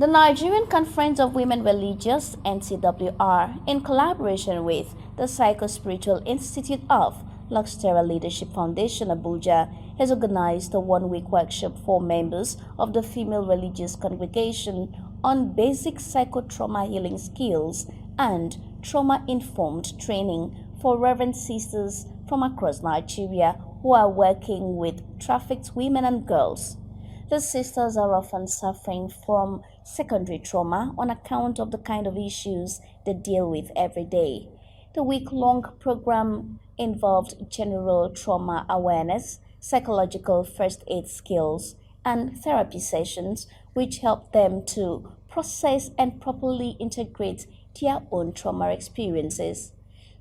The Nigerian Conference of Women Religious (NCWR), in collaboration with the Psycho-Spiritual Institute of 𝐶𝐞 Leadership Foundation Abuja, has organized a one-week workshop for members of the female religious congregation on basic psychotrauma healing skills and trauma-informed training for Reverend sisters from across Nigeria who are working with trafficked women and girls. The sisters are often suffering from secondary trauma on account of the kind of issues they deal with every day. The week-long program involved general trauma awareness, psychological first aid skills, and therapy sessions which help them to process and properly integrate their own trauma experiences.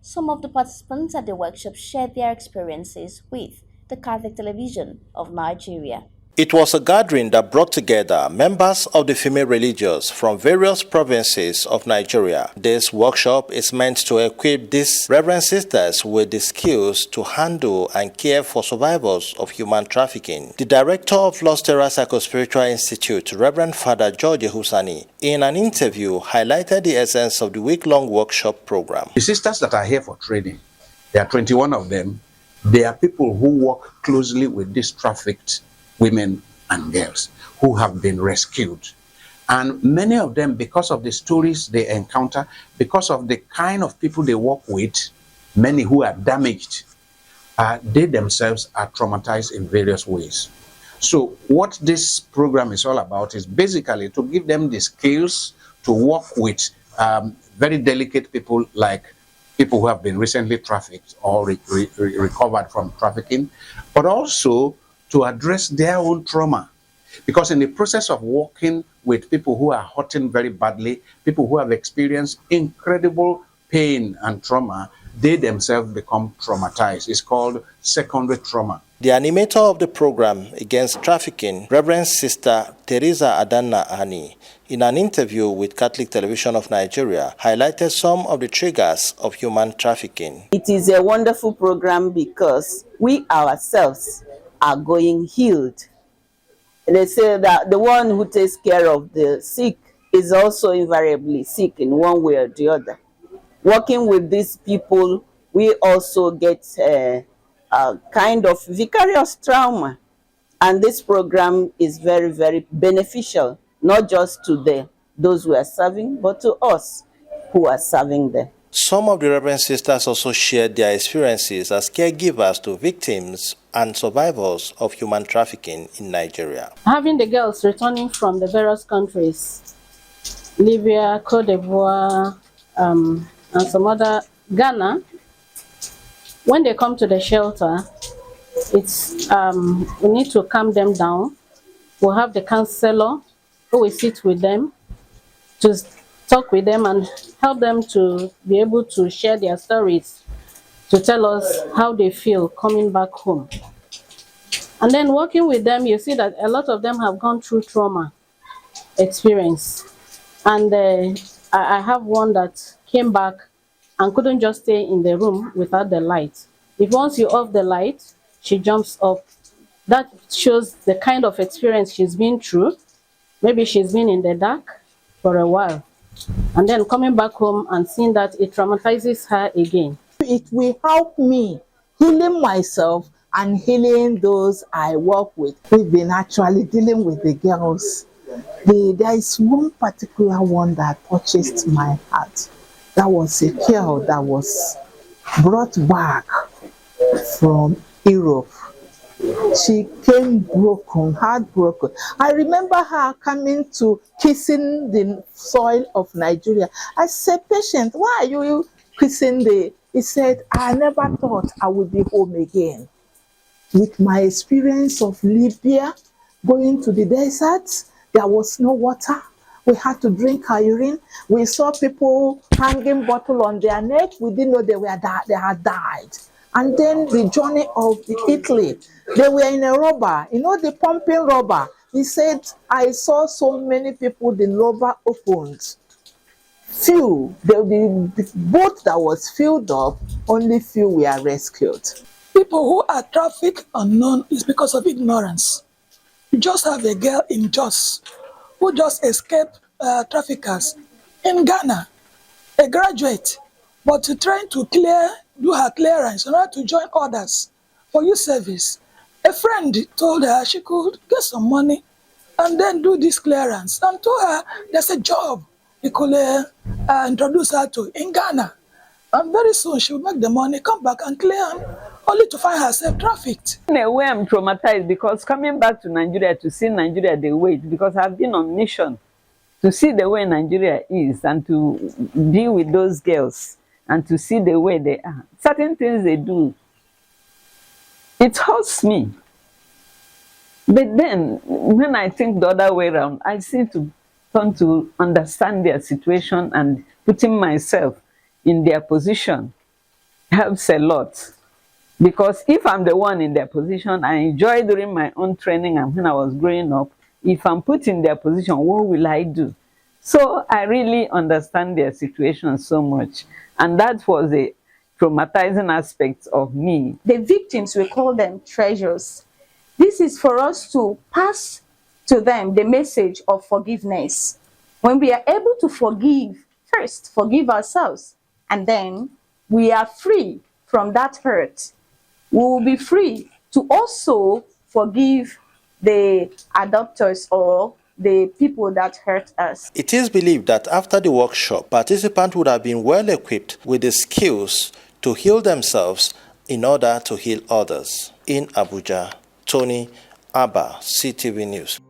Some of the participants at the workshop shared their experiences with the Catholic Television of Nigeria. It was a gathering that brought together members of the female religious from various provinces of Nigeria. This workshop is meant to equip these Reverend sisters with the skills to handle and care for survivors of human trafficking. The director of 𝐶𝐞 Psycho-Spiritual Institute, Reverend Father 𝐍𝐢𝐠𝐞𝐫𝐢𝐚𝐧, in an interview highlighted the essence of the week-long workshop program. The sisters that are here for training, there are 21 of them. They are people who work closely with these trafficked women and girls who have been rescued. And many of them, because of the stories they encounter, because of the kind of people they work with, many who are damaged, they themselves are traumatized in various ways. So what this program is all about is basically to give them the skills to work with very delicate people, like people who have been recently trafficked or recovered from trafficking, but also to address their own trauma. Because in the process of working with people who are hurting very badly, people who have experienced incredible pain and trauma, they themselves become traumatized. It's called secondary trauma. The animator of the program against trafficking, Reverend Sister Teresa Adanna Ani, in an interview with Catholic Television of Nigeria, highlighted some of the triggers of human trafficking. It is a wonderful program because we ourselves are going healed. They say that the one who takes care of the sick is also invariably sick in one way or the other. Working with these people, we also get a kind of vicarious trauma. And this program is very, very beneficial, not just to those who are serving, but to us who are serving them. Some of the Reverend sisters also shared their experiences as caregivers to victims and survivors of human trafficking in Nigeria. Having the girls returning from the various countries, Libya, Côte d'Ivoire, and some other, Ghana, when they come to the shelter, it's we need to calm them down. We'll have the counselor who will sit with them to talk with them and help them to be able to share their stories, to tell us how they feel coming back home. And then working with them, you see that a lot of them have gone through trauma experience. And I have one that came back and couldn't just stay in the room without the light. If once you off the light, she jumps up. That shows the kind of experience she's been through. Maybe she's been in the dark for a while. And then coming back home and seeing that it traumatizes her again. It will help me healing myself and healing those I work with. We've been actually dealing with the girls. There is one particular one that touched my heart. That was a girl that was brought back from Europe. She came broken, heartbroken. I remember her coming to kissing the soil of Nigeria. I said, patient, why are you kissing the... He said, I never thought I would be home again. With my experience of Libya, going to the desert, there was no water. We had to drink our urine. We saw people hanging bottle on their neck. We didn't know they had died. And then the journey of Italy, they were in a rubber, you know, the pumping rubber. He said, I saw so many people, the rubber opened. Few, the boat that was filled up, only few were rescued. People who are trafficked unknown is because of ignorance. You just have a girl in Jos who just escaped traffickers in Ghana, a graduate, but trying to do her clearance in order to join others for youth service. A friend told her she could get some money and then do this clearance, and told her there's a job he could introduce her to in Ghana. And very soon she will make the money, come back and clear, only to find herself trafficked. In a way, I'm traumatized because coming back to Nigeria to see Nigeria the way, because I've been on mission to see the way Nigeria is and to deal with those girls and to see the way they are. Certain things they do, it hurts me. But then, when I think the other way around, I seem to turn to understand their situation, and putting myself in their position helps a lot. Because if I'm the one in their position, I enjoy during my own training and when I was growing up, if I'm put in their position, what will I do? So I really understand their situation so much. And that was a traumatizing aspect of me. The victims, we call them treasures. This is for us to pass to them the message of forgiveness. When we are able to forgive, first forgive ourselves, and then we are free from that hurt. We will be free to also forgive the adopters or the people that hurt us. It is believed that after the workshop, participants would have been well equipped with the skills to heal themselves in order to heal others. In Abuja, Tony Abba, CTV News.